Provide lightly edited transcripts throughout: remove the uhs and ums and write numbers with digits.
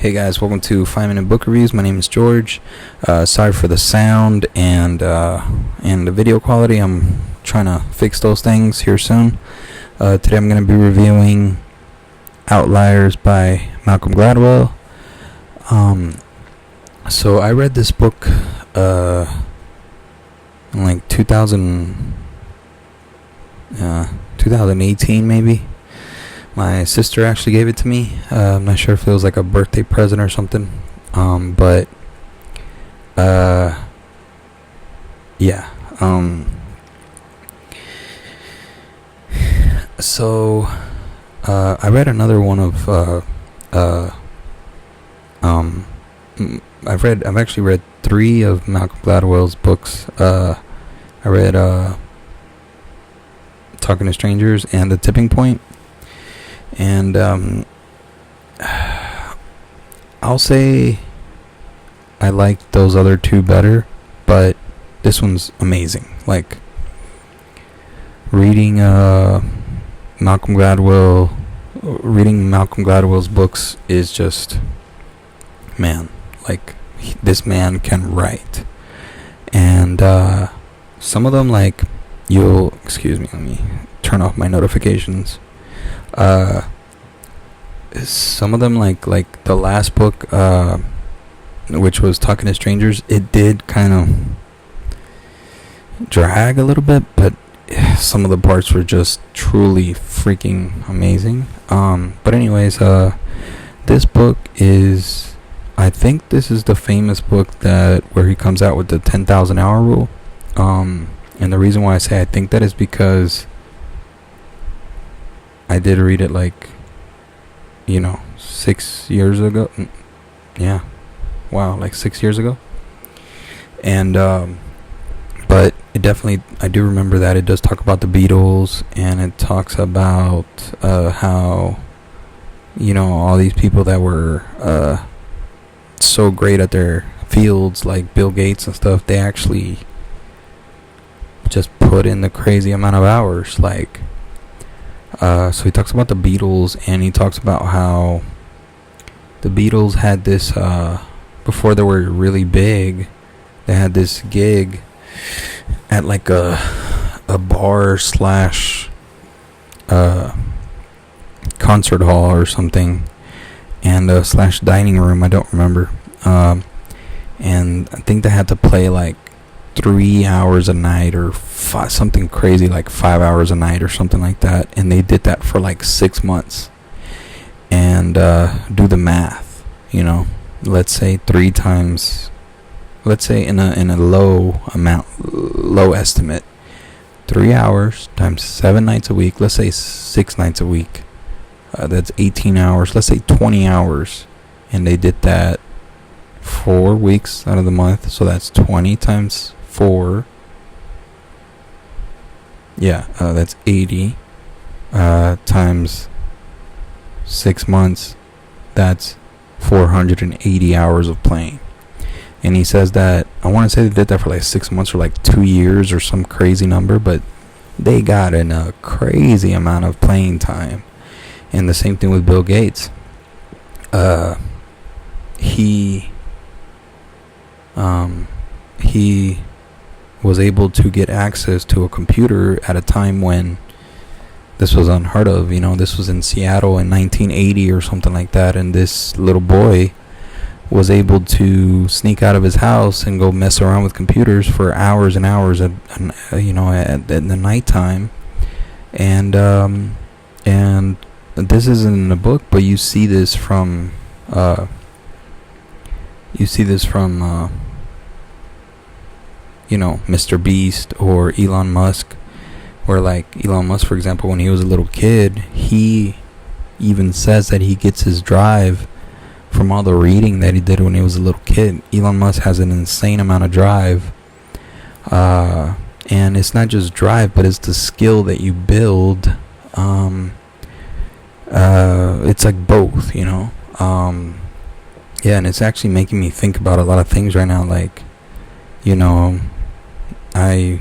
Hey guys, welcome to 5 Minute Book Reviews. My name is George. Sorry for the sound and the video quality. I'm trying to fix those things here soon. Today I'm going to be reviewing Outliers by Malcom Gladwell. So I read this book in like 2018 maybe. My sister actually gave it to me. I'm not sure if it was like a birthday present or something. But yeah. So I read another one of I've actually read 3 of Malcolm Gladwell's books. I read Talking to Strangers and The Tipping Point. And I'll say I like those other 2 better, but this one's amazing. Like, reading Malcolm Gladwell's books is just, man, like, this man can write. And some of them, like, excuse me, let me turn off my notifications. Some of them, like the last book, which was Talking to Strangers, it did kind of drag a little bit, but some of the parts were just truly freaking amazing. But anyways, this book is, I think this is the famous book where he comes out with the 10,000 hour rule. And the reason why I say I think that is because I did read it 6 years ago. Yeah. Wow, 6 years ago. And but it definitely, I do remember that it does talk about the Beatles, and it talks about how all these people that were so great at their fields, like Bill Gates and stuff, they actually just put in the crazy amount of hours. So he talks about the Beatles, and he talks about how the Beatles had this, before they were really big, they had this gig at a bar slash concert hall or something, and slash dining room, I don't remember. And I think they had to play 3 hours a night or something crazy, 5 hours a night or something like that, and they did that for 6 months. And do the math, let's say 3 times, let's say in a low estimate, 3 hours times 7 nights a week, let's say 6 nights a week, that's 18 hours, let's say 20 hours, and they did that 4 weeks out of the month, so that's 20 times 4. Yeah, that's 80 times 6 months. That's 480 hours of playing. And he says that, I want to say they did that for 6 months or 2 years or some crazy number, but they got in a crazy amount of playing time. And the same thing with Bill Gates. He was able to get access to a computer at a time when this was unheard of. This was in Seattle in 1980 or something like that, and this little boy was able to sneak out of his house and go mess around with computers for hours and hours at the nighttime. And this isn't in the book, but you see this from Mr. Beast or Elon Musk, where Elon Musk, for example, when he was a little kid, he even says that he gets his drive from all the reading that he did when he was a little kid. Elon Musk has an insane amount of drive, and it's not just drive, but it's the skill that you build. It's both, yeah, and it's actually making me think about a lot of things right now. I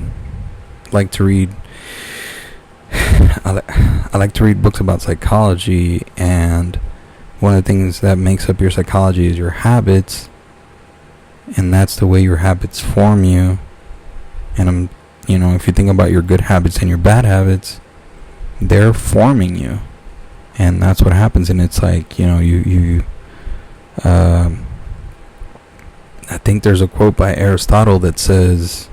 like to read I like to read books about psychology, and one of the things that makes up your psychology is your habits, and that's the way your habits form you. And if you think about your good habits and your bad habits, they're forming you, and that's what happens. And it's like, I think there's a quote by Aristotle that says,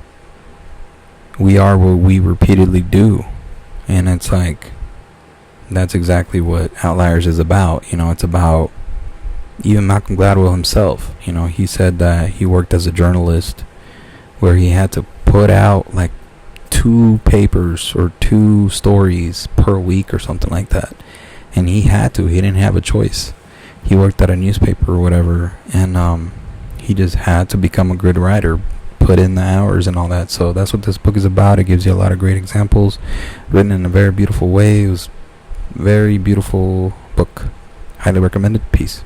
"We are what we repeatedly do," and it's like, that's exactly what Outliers is about. It's about, even Malcom Gladwell himself, he said that he worked as a journalist where he had to put out like 2 papers or 2 stories per week or something like that. And he didn't have a choice. He worked at a newspaper or whatever, and he just had to become a good writer, put in the hours and all that. So that's what this book is about. It gives you a lot of great examples, written in a very beautiful way. It was a very beautiful book. Highly recommended. Peace.